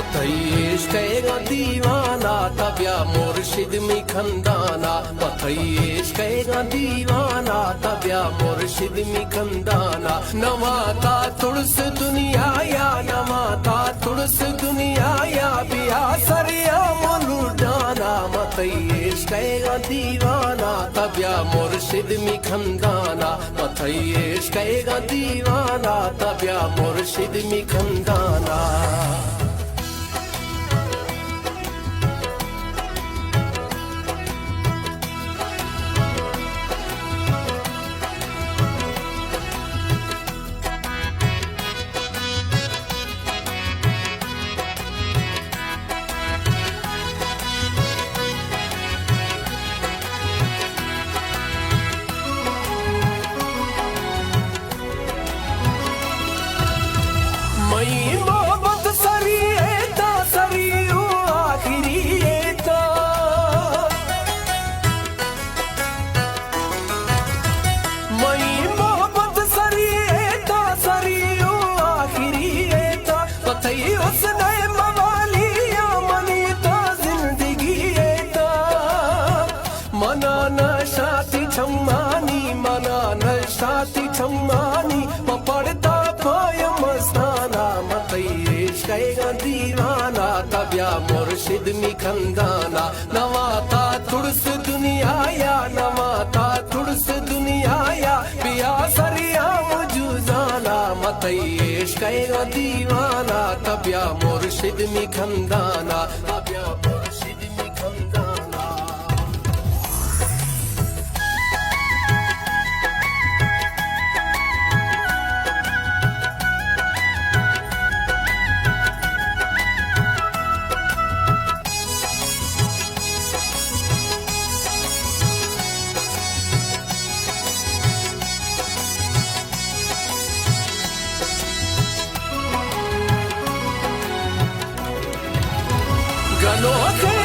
इश्क़ दीवाना तबिया मुर्शिद मी खंदाना इश्क़ दीवाना तबिया मुर्शिद मी खंदाना नवाता तुड़स दुनिया या नवाता तुड़स दुनिया या बिया सरिया मुलुडाना इश्क़ दीवाना तबिया मुर्शिद मी खंदाना इश्क़ दीवाना तबिया मुर्शिद मी खंदाना मोहब्बत सरी एता सरी आखिरी एता मोहब्बत सरी एता सरी आखिरी एता पतई उसने मवाली या मनी ता जिंदगी एता मना नशाती छम्मानी मना नशाती छम्मानी पपड़ता पाय मस्ताना इश्क़ दीवाना तबिया मुर्शिद मी खंदाना नवाता तुड़स दुनिया या नवाता तुड़स दुनिया या बिया सरिया मुजुजाना इश्क़ दीवाना तबिया मुर्शिद मी खंदाना तबिया मुर्शिद मी खंदाना गलों